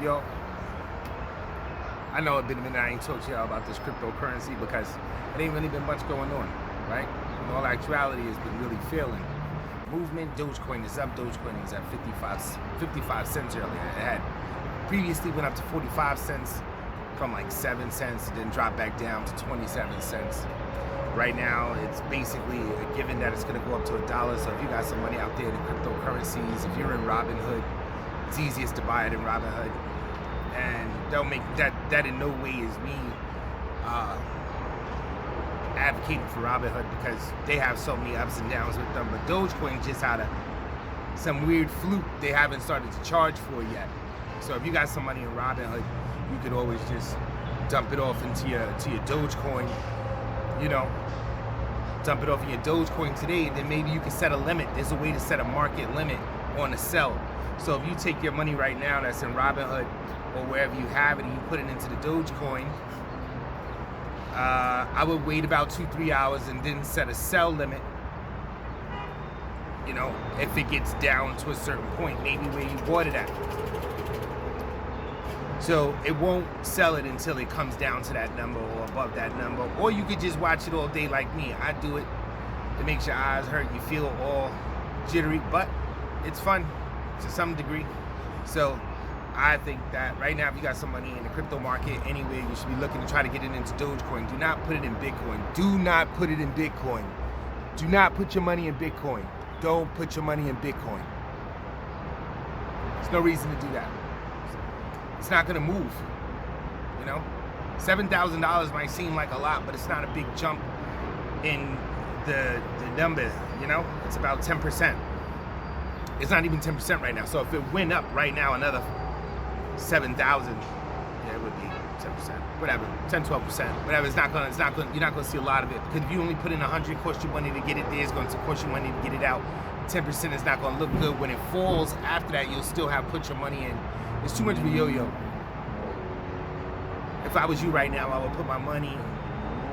Yo, I know it's been a minute I ain't talked to y'all about this cryptocurrency because it ain't really been much going on, right? In all actuality, it's been really failing. Movement, Dogecoin is up. Dogecoin is at 55 cents earlier. It had previously went up to 45 cents from like 7 cents, then dropped back down to 27 cents. Right now, it's basically a given that it's going to go up to $1. So if you got some money out there in cryptocurrencies, if you're in Robinhood, it's easiest to buy it in Robinhood. And they'll make that in no way is me advocating for Robinhood because they have so many ups and downs with them. But Dogecoin just had some weird fluke they haven't started to charge for yet. So if you got some money in Robinhood, you could always just dump it off into your Dogecoin, you know, dump it off in your Dogecoin today, then maybe you can set a limit. There's a way to set a market limit on a sell. So if you take your money right now that's in Robinhood or wherever you have it and you put it into the Dogecoin, I would wait about 2-3 hours and then set a sell limit, you know, if it gets down to a certain point, maybe where you bought it at. So it won't sell it until it comes down to that number or above that number. Or you could just watch it all day like me. I do it. It makes your eyes hurt. You feel all jittery, but it's fun to some degree. So I think that right now, if you got some money in the crypto market anywhere, you should be looking to try to get it into Dogecoin. Do not put it in Bitcoin. Do not put it in Bitcoin. Do not put your money in Bitcoin. Don't put your money in Bitcoin. There's no reason to do that. It's not gonna move, you know? $7,000 might seem like a lot, but it's not a big jump in the number, you know? It's about 10%. It's not even 10% right now. So if it went up right now another 7,000, yeah, it would be 10%, whatever, 10-12%, whatever. It's not gonna. You're not gonna see a lot of it because if you only put in 100, cost you money to get it there. It's going to cost you money to get it out. 10% is not gonna look good. When it falls after that, you'll still have put your money in. It's too much of a yo-yo. If I was you right now, I would put my money.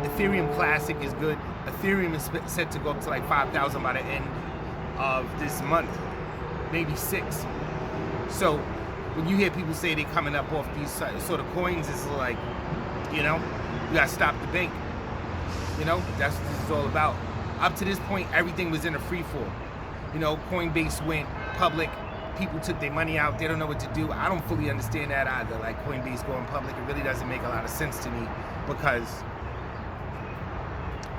Ethereum Classic is good. Ethereum is set to go up to like 5,000 by the end of this month, maybe 6. So when you hear people say they're coming up off these sort of coins, it's like, you know, you gotta stop the bank. You know, that's what this is all about. Up to this point, everything was in a free fall. You know, Coinbase went public. People took their money out. They don't know what to do. I don't fully understand that either. Like Coinbase going public, it really doesn't make a lot of sense to me because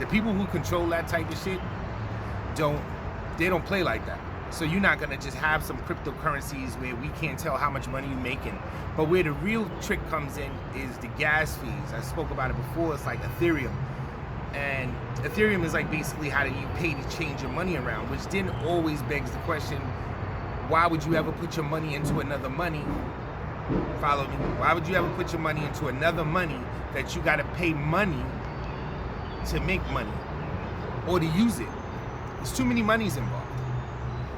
the people who control that type of shit they don't play like that. So you're not gonna just have some cryptocurrencies where we can't tell how much money you're making. But where the real trick comes in is the gas fees. I spoke about it before. It's like Ethereum. And Ethereum is like basically how do you pay to change your money around, which then always begs the question, why would you ever put your money into another money? Follow me. Why would you ever put your money into another money that you got to pay money to make money or to use it? There's too many monies involved.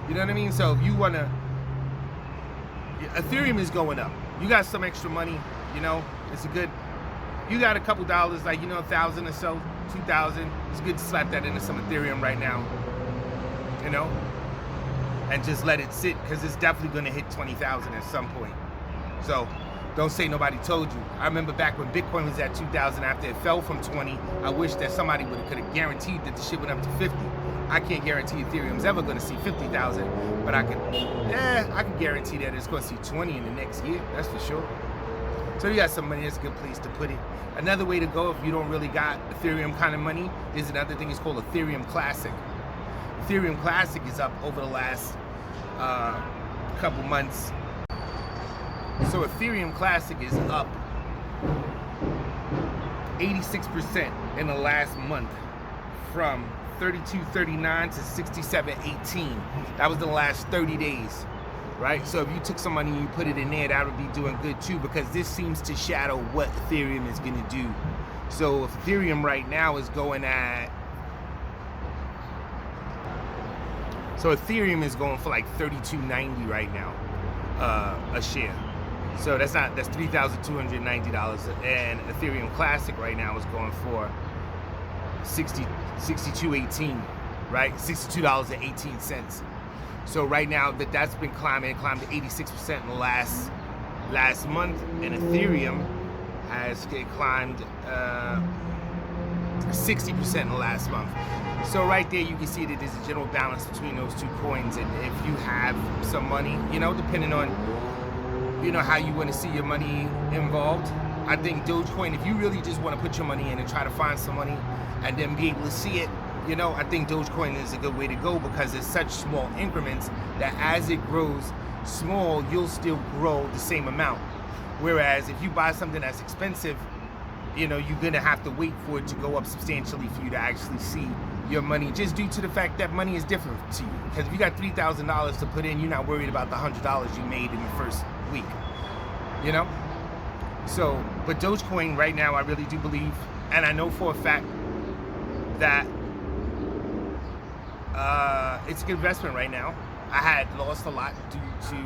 You know what I mean? So if you want to, Ethereum is going up. You got some extra money, you know, it's a good, you got a couple dollars, like, you know, 1,000 or so, 2,000. It's good to slap that into some Ethereum right now, you know? And just let it sit because it's definitely going to hit 20,000 at some point. So don't say nobody told you. I remember back when Bitcoin was at 2,000 after it fell from 20. I wish that somebody could have guaranteed that the shit went up to 50. I can't guarantee Ethereum's ever going to see 50,000, but I can guarantee that it's going to see 20 in the next year. That's for sure. So you got some money. That's a good place to put it. Another way to go if you don't really got Ethereum kind of money is another thing. It's called Ethereum Classic. Ethereum Classic is up over the last couple months. So Ethereum Classic is up 86% in the last month from 32.39 to 67.18. That was the last 30 days, right? So if you took some money and you put it in there, that would be doing good too because this seems to shadow what Ethereum is going to do. So if Ethereum right now is going at, so Ethereum is going for like $32.90 right now, a share. So that's $3,290, and Ethereum Classic right now is going for $62.18, right? $62.18. So right now that's been climbing. It climbed to 86% in the last last month, and Ethereum has climbed 60% in the last month. So right there you can see that there's a general balance between those two coins, and if you have some money, depending on how you want to see your money involved, I think Dogecoin, if you really just want to put your money in and try to find some money and then be able to see it, I think Dogecoin is a good way to go, because it's such small increments that as it grows small, you'll still grow the same amount. Whereas if you buy something that's expensive, you're gonna have to wait for it to go up substantially for you to actually see your money, just due to the fact that money is different to you. Because if you got $3,000 to put in, you're not worried about the $100 you made in the first week, So, but Dogecoin right now, I really do believe, and I know for a fact that it's a good investment right now. I had lost a lot due to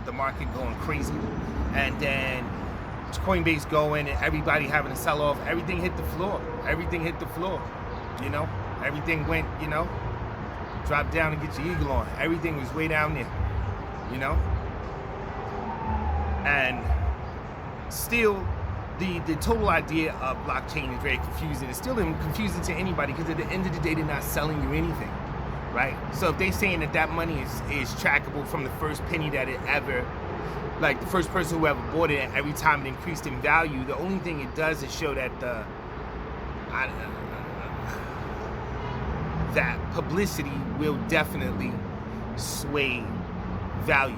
the market going crazy, and then Coinbase going and everybody having to sell off. Everything hit the floor. Everything hit the floor. Everything went, drop down and get your eagle on. Everything was way down there, and still the total idea of blockchain is very confusing. It's still confusing to anybody, because at the end of the day, they're not selling you anything, right? So if they're saying that money is trackable from the first penny that it ever, like the first person who ever bought it, and every time it increased in value, the only thing it does is show that that publicity will definitely sway value.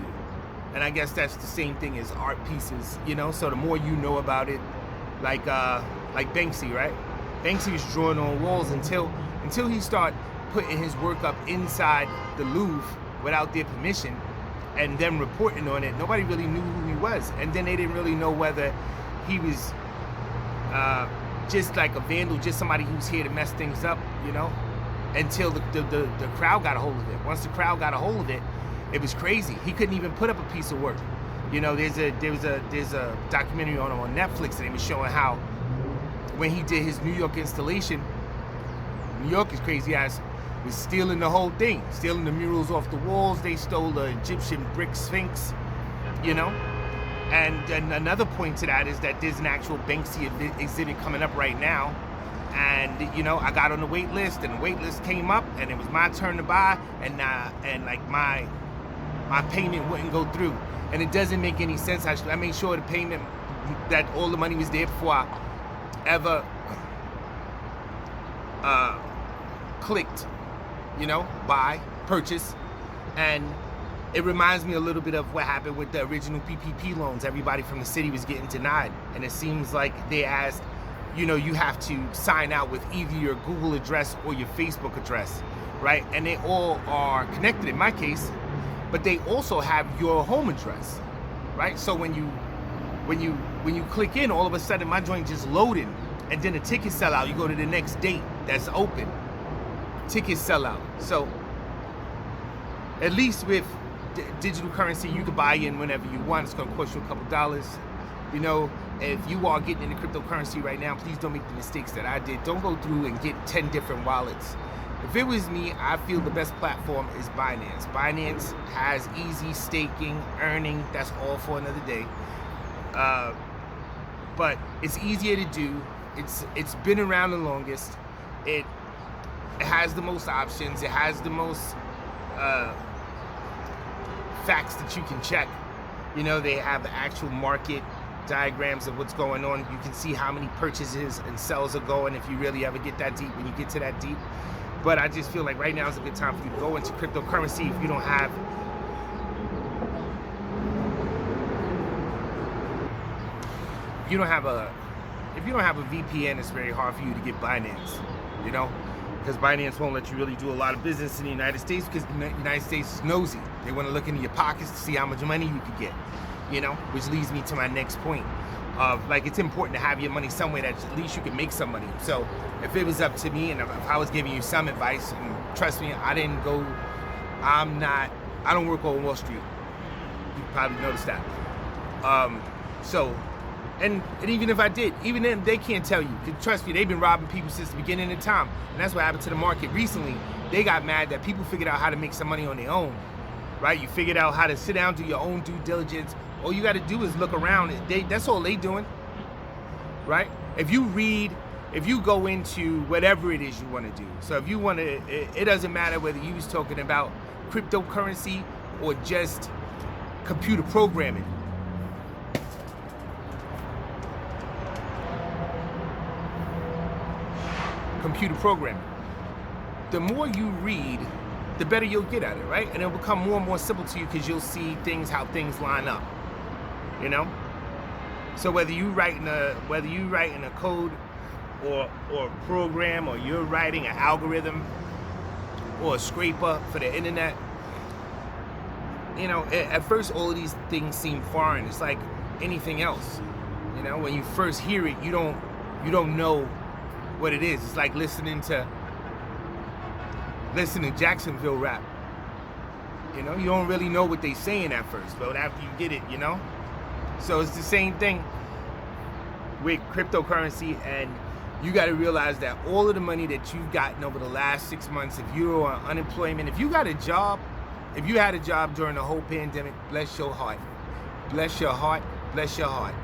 And I guess that's the same thing as art pieces, so the more you know about it, like Banksy, right? Banksy was drawing on walls until he started putting his work up inside the Louvre without their permission, and them reporting on it. Nobody really knew who he was, and then they didn't really know whether he was just like a vandal, just somebody who's here to mess things up, until the crowd got a hold of it. Once the crowd got a hold of it, it was crazy. He couldn't even put up a piece of work. There's a documentary on Netflix, and it was showing how when he did his New York installation, New York is crazy ass was stealing the whole thing, stealing the murals off the walls. They stole the Egyptian brick Sphinx, And another point to that is that there's an actual Banksy exhibit coming up right now. And I got on the wait list, and the wait list came up, and it was my turn to buy, and like my payment wouldn't go through, and it doesn't make any sense. I made sure the payment, that all the money was there before I ever clicked, buy, purchase, and it reminds me a little bit of what happened with the original PPP loans. Everybody from the city was getting denied, and it seems like they asked, you have to sign out with either your Google address or your Facebook address, right? And they all are connected in my case, but they also have your home address, right? So when you click in, all of a sudden my joint just loaded, and then the tickets sell out. You go to the next date that's open, tickets sell out. So at least with digital currency, you can buy in whenever you want. It's going to cost you a couple dollars. If you are getting into cryptocurrency right now, please don't make the mistakes that I did. Don't go through and get 10 different wallets. If it was me, I feel the best platform is Binance. Binance has easy staking, earning. That's all for another day. But it's easier to do. It's been around the longest. It has the most options. It has the most facts that you can check. They have the actual market diagrams of what's going on. You can see how many purchases and sells are going if you really ever get that deep, when you get to that deep. But I just feel like right now is a good time for you to go into cryptocurrency. If you don't have a VPN, it's very hard for you to get Binance, because Binance won't let you really do a lot of business in the United States, because the United States is nosy. They want to look into your pockets to see how much money you could get, which leads me to my next point of, like, it's important to have your money somewhere that at least you can make some money. So if it was up to me, and if I was giving you some advice, and trust me, I don't work on Wall Street. You probably noticed that. And even if I did, even then, they can't tell you. Trust me, they've been robbing people since the beginning of time. And that's what happened to the market recently. They got mad that people figured out how to make some money on their own, right? You figured out how to sit down, do your own due diligence All you got to do is look around. That's all they doing, right? If you go into whatever it is you want to do. So if you want to, it doesn't matter whether you was talking about cryptocurrency or just computer programming. Computer programming. The more you read, the better you'll get at it, right? And it'll become more and more simple to you because you'll see how things line up, you know? So whether you writing a code or a program, or you're writing an algorithm or a scraper for the internet, you know, at first all of these things seem foreign. It's like anything else, you know. When you first hear it, you don't know what it is. It's like listening to Jacksonville rap. You know, you don't really know what they saying at first, but after you get it, you know. So it's the same thing with cryptocurrency, and you got to realize that all of the money that you've gotten over the last 6 months, if you're on unemployment, if you got a job, if you had a job during the whole pandemic, bless your heart. Bless your heart, bless your heart.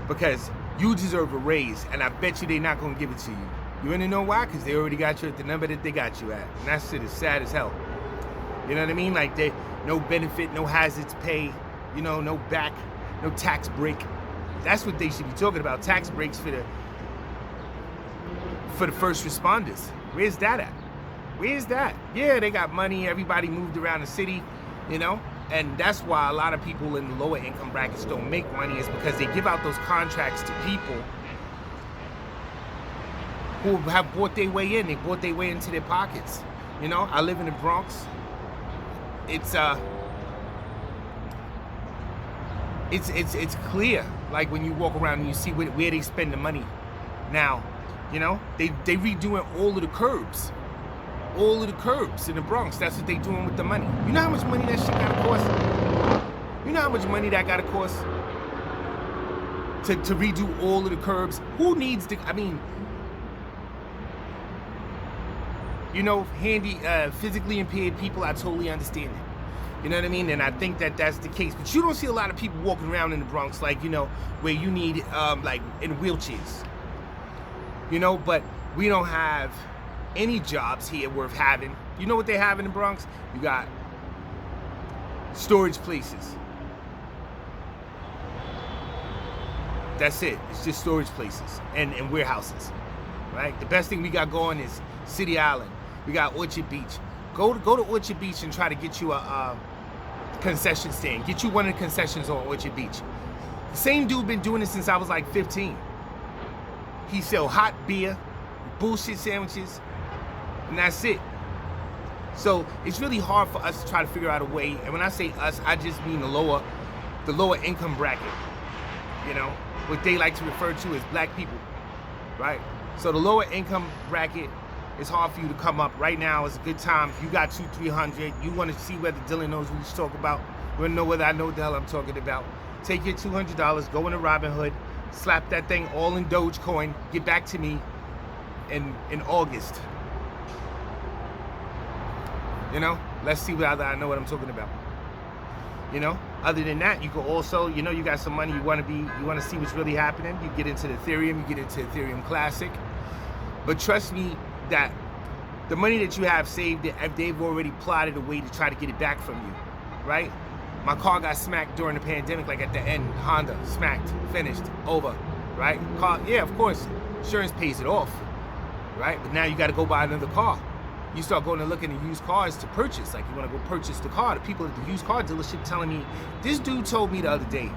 Because you deserve a raise, and I bet you they're not going to give it to you. You want to know why? Because they already got you at the number that they got you at. And that shit is sad as hell. You know what I mean? Like, no benefit, no hazards pay, you know, no tax break. That's what they should be talking about, tax breaks for the first responders. Where's that at? Where's that? Yeah, they got money, everybody moved around the city, you know? And that's why a lot of people in the lower income brackets don't make money, is because they give out those contracts to people who have bought their way in. They bought their way into their pockets. You know, I live in the Bronx. It's clear, like when you walk around and you see where they spend the money now. You know, they redoing all of the curbs in the Bronx. That's what they doing with the money. You know how much money that shit gotta cost? You know how much money that gotta cost to redo all of the curbs? Who needs to? I mean, you know, physically impaired people, I totally understand it. You know what I mean? And I think that that's the case. But you don't see a lot of people walking around in the Bronx, like, you know, where you need, like, in wheelchairs. You know, but we don't have any jobs here worth having. You know what they have in the Bronx? You got storage places. That's it. It's just storage places and warehouses, right? The best thing we got going is City Island. We got Orchard Beach. Go to Orchard Beach and try to get you a concession stand. Get you one of the concessions on Orchard Beach. The same dude been doing it since I was like 15. He sell hot beer, bullshit sandwiches, and that's it. So it's really hard for us to try to figure out a way. And when I say us, I just mean the lower income bracket. You know, what they like to refer to as black people, right? So the lower income bracket, it's hard for you to come up. Right now is a good time. If you got $200-300, you want to see whether Dylan knows what he's talking about. You want to know whether I know what the hell I'm talking about. Take your $200, go into Robinhood, slap that thing all in Dogecoin, get back to me in August. You know, let's see whether I know what I'm talking about. You know, other than that, you can also, you know, you got some money, you want to see what's really happening. You get into the Ethereum, you get into Ethereum Classic. But trust me that the money that you have saved, they've already plotted a way to try to get it back from you, right? My car got smacked during the pandemic, like at the end, Honda, smacked, finished, over, right? Car, yeah, of course, insurance pays it off, right? But now you got to go buy another car. You start going and looking at used cars to purchase, like you want to go purchase the car. The people at the used car dealership telling me, this dude told me the other day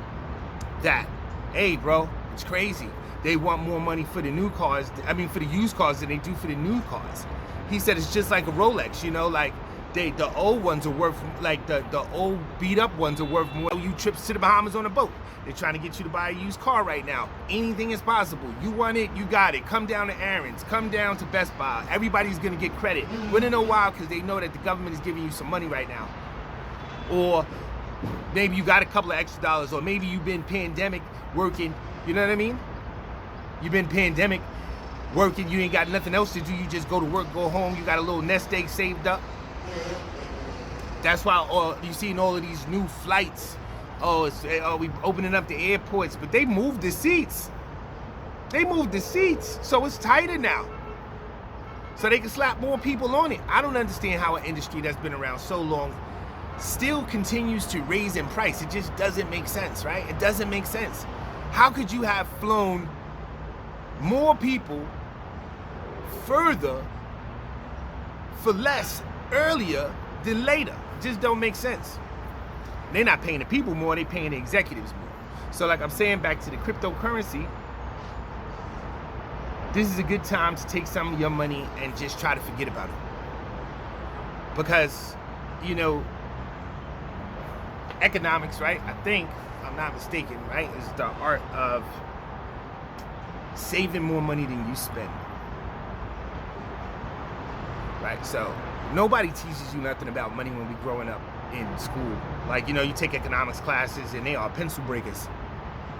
that, hey bro, it's crazy. They want more money for the new cars, for the used cars than they do for the new cars. He said it's just like a Rolex, you know, like the old ones are worth, like the old beat up ones are worth more. You trips to the Bahamas on a boat. They're trying to get you to buy a used car right now. Anything is possible. You want it, you got it. Come down to Aaron's, come down to Best Buy. Everybody's gonna get credit. Wanna know why? Because they know that the government is giving you some money right now. Or maybe you got a couple of extra dollars, or maybe you've been pandemic working, you know what I mean? You've been pandemic working, you ain't got nothing else to do, you just go to work, go home, you got a little nest egg saved up. That's why you're seeing all of these new flights oh, we opening up the airports, but they moved the seats. They moved the seats, so it's tighter now. So they can slap more people on it. I don't understand how an industry that's been around so long still continues to raise in price. It just doesn't make sense, right? It doesn't make sense. How could you have flown more people further for less earlier than later? It just don't make sense. They're not paying the people more, they're paying the executives more. So like I'm saying, back to the cryptocurrency, this is a good time to take some of your money and just try to forget about it. Because, you know, economics, right? I think, if I'm not mistaken, right, is the art of saving more money than you spend. Right? So nobody teaches you nothing about money when we're growing up in school. Like, you know, you take economics classes and they are pencil breakers.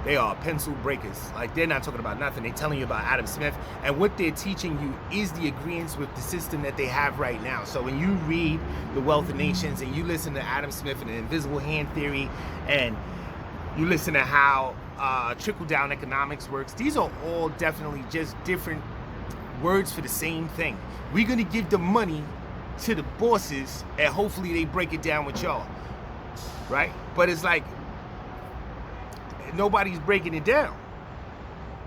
They are pencil breakers. Like, they're not talking about nothing. They're telling you about Adam Smith. And what they're teaching you is the agreements with the system that they have right now. So when you read The Wealth of Nations and you listen to Adam Smith and the invisible hand theory, and you listen to how trickle-down economics works, these are all definitely just different words for the same thing. We're going to give the money to the bosses, and hopefully they break it down with y'all. Right? But it's like, nobody's breaking it down.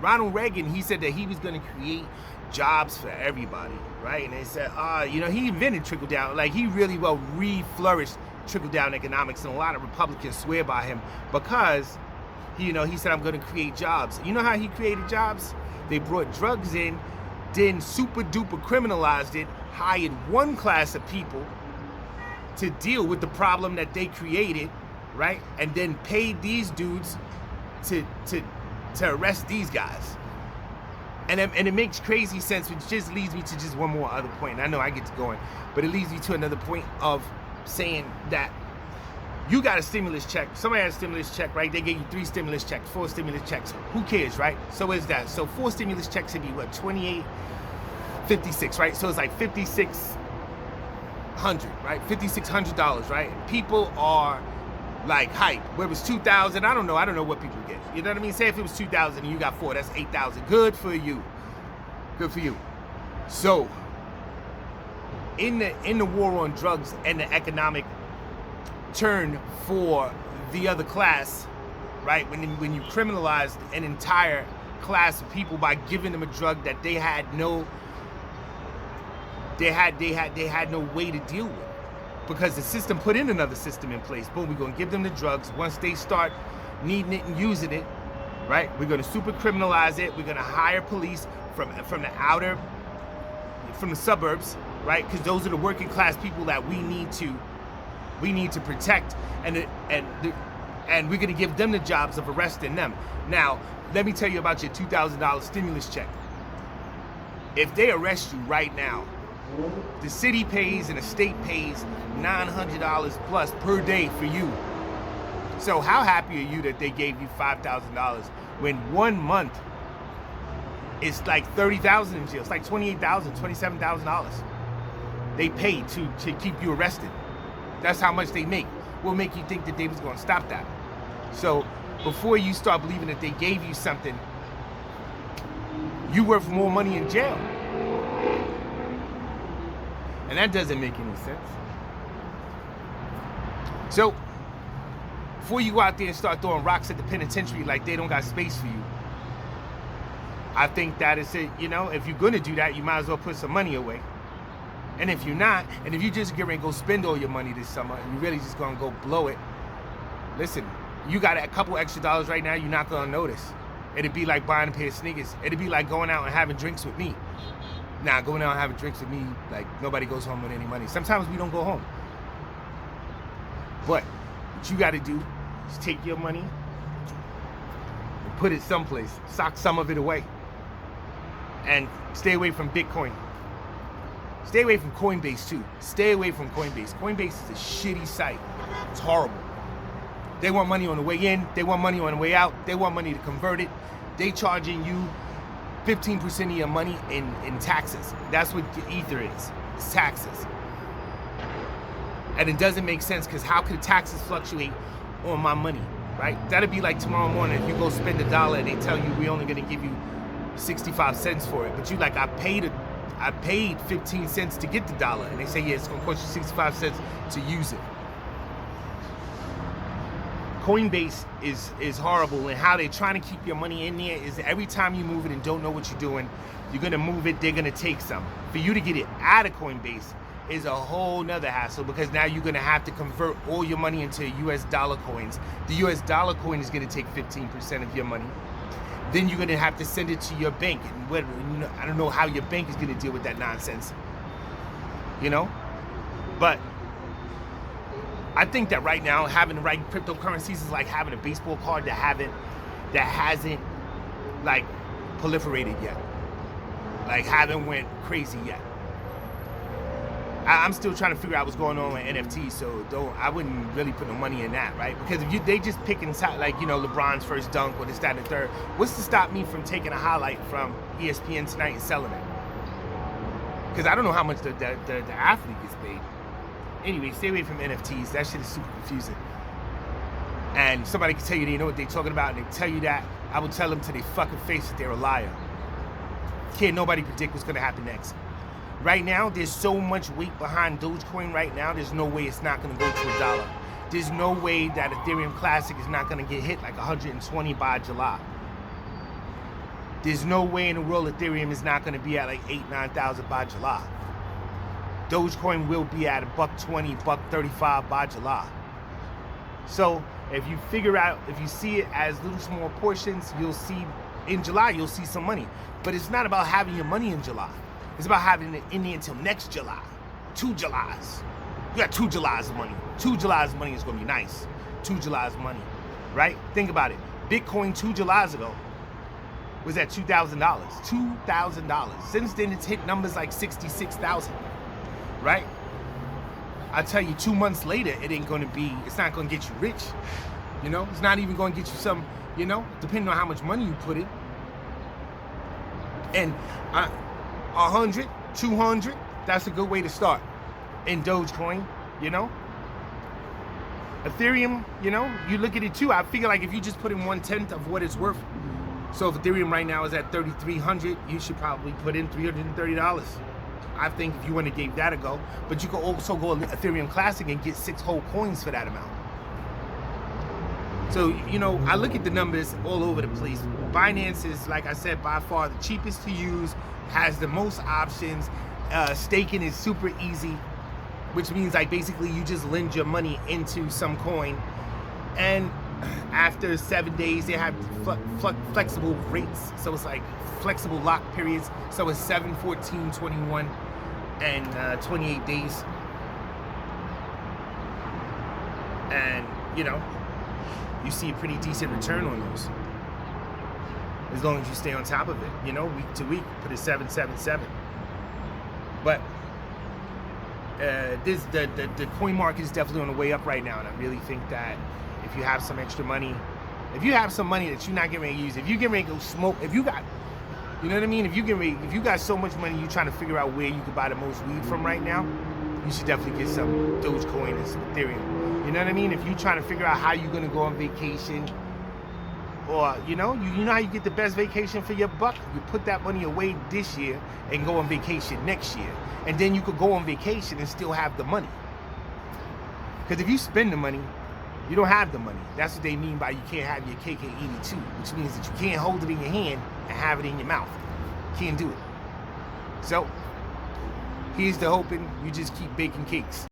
Ronald Reagan, he said that he was going to create jobs for everybody, right? And they said, you know, he invented trickle down. Like, he really well re-flourished trickle down economics, and a lot of Republicans swear by him because, you know, he said, I'm going to create jobs. You know how he created jobs? They brought drugs in, then super duper criminalized it, hired one class of people to deal with the problem that they created, right? And then paid these dudes to arrest these guys. And it makes crazy sense, which just leads me to just one more other point. And I know I get to going, but it leads me to another point of saying that you got a stimulus check. Somebody had a stimulus check, right? They gave you 3 stimulus checks, 4 stimulus checks. Who cares, right? So is that. So 4 stimulus checks would be what, 28, 56, right? So it's like $5,600, right? $5,600, right? People are like hype. Where it was 2,000, I don't know what people get. You know what I mean? Say if it was 2,000 and you got 4, that's 8,000. Good for you. Good for you. So in the war on drugs and the economic turn for the other class, right? When you criminalized an entire class of people by giving them a drug that they had no way to deal with, because the system put in another system in place. Boom, we're gonna give them the drugs. Once they start needing it and using it, right? We're gonna super criminalize it. We're gonna hire police from the suburbs, right? Because those are the working class people that we need to protect, and we're gonna give them the jobs of arresting them. Now, let me tell you about your $2,000 stimulus check. If they arrest you right now, the city pays and the state pays $900 plus per day for you. So how happy are you that they gave you $5,000 when 1 month it's like $30,000 in jail? It's like $28,000, $27,000 they pay to keep you arrested. That's how much they make. What will make you think that they was going to stop that? So before you start believing that they gave you something, you worth more money in jail. And that doesn't make any sense. So before you go out there and start throwing rocks at the penitentiary like they don't got space for you, I think that is it. You know, if you're going to do that, you might as well put some money away. And if you're not, and if you just get ready to go spend all your money this summer, and you're really just going to go blow it, listen, you got a couple extra dollars right now, you're not going to notice. It'd be like buying a pair of sneakers. It'd be like going out and having drinks with me. Now, going out and having drinks with me, like, nobody goes home with any money. Sometimes we don't go home. But what you got to do is take your money and put it someplace. Sock some of it away. And stay away from Bitcoin. Stay away from Coinbase, too. Stay away from Coinbase. Coinbase is a shitty site. It's horrible. They want money on the way in. They want money on the way out. They want money to convert it. They charging you 15% of your money in taxes. That's what Ether is. It's taxes. And it doesn't make sense, because how could taxes fluctuate on my money? right? That'd be like tomorrow morning if you go spend $1 and they tell you we're only gonna give you 65 cents for it, but you like, I paid 15 cents to get the $1, and they say, yeah, it's gonna cost you 65 cents to use it. Coinbase is horrible, and how they're trying to keep your money in there is every time you move it and don't know what you're doing, you're gonna move it, they're gonna take some. For you to get it out of Coinbase is a whole nother hassle, because now you're gonna have to convert all your money into US dollar coins. The US dollar coin is gonna take 15% of your money. Then you're gonna have to send it to your bank, and I don't know how your bank is gonna deal with that nonsense, you know? But I think that right now, having the right cryptocurrencies is like having a baseball card that hasn't like proliferated yet, like haven't went crazy yet. I'm still trying to figure out what's going on with NFTs, so I wouldn't really put no money in that, right? Because if they just pick inside, like, you know, LeBron's first dunk or this, that, and the third, what's to stop me from taking a highlight from ESPN tonight and selling it? Because I don't know how much the athlete gets paid. Anyway, stay away from NFTs. That shit is super confusing. And somebody can tell you they know what they're talking about, and they tell you that, I will tell them to their fucking face that they're a liar. Can't nobody predict what's gonna happen next. Right now, there's so much weight behind Dogecoin right now, there's no way it's not gonna go to $1. There's no way that Ethereum Classic is not gonna get hit like 120 by July. There's no way in the world Ethereum is not gonna be at like 8,000-9,000 by July. Dogecoin will be at $1.20, $1.35 by July. So if you figure out, if you see it as little small portions, you'll see in July, you'll see some money. But it's not about having your money in July. It's about having it in there until next July. 2 Julys. You got 2 Julys of money. 2 Julys of money is gonna be nice. 2 Julys of money, right? Think about it. Bitcoin 2 Julys ago was at $2,000. $2,000. Since then, it's hit numbers like 66,000, right? I tell you, 2 months later, it's not gonna get you rich. You know, it's not even gonna get you some, you know, depending on how much money you put in. And 100, 200, that's a good way to start in Dogecoin, you know? Ethereum, you know, you look at it too, I figure like if you just put in 1/10 of what it's worth, so if Ethereum right now is at 3,300, you should probably put in $330. I think if you want to give that a go, but you can also go Ethereum Classic and get 6 whole coins for that amount. So, you know, I look at the numbers all over the place. Binance is, like I said, by far the cheapest to use, has the most options. Staking is super easy, which means like basically you just lend your money into some coin, and after 7 days they have flexible rates. So it's like flexible lock periods. So it's 7, 14, 21, and 28 days. And, you know, you see a pretty decent return on those, as long as you stay on top of it, you know, week to week, put it 777. But the coin market is definitely on the way up right now, and I really think that if you have some extra money, if you have some money that you're not getting ready to use, if you get ready to go smoke, if you got, you know what I mean, if you got so much money you're trying to figure out where you can buy the most weed from right now, you should definitely get some Dogecoin and some Ethereum. You know what I mean? If you're trying to figure out how you're gonna go on vacation, or you know how you get the best vacation for your buck, you put that money away this year and go on vacation next year, and then you could go on vacation and still have the money. Because if you spend the money, you don't have the money. That's what they mean by you can't have your cake and eat it too, which means that you can't hold it in your hand and have it in your mouth. You can't do it. So here's the hoping, you just keep baking cakes.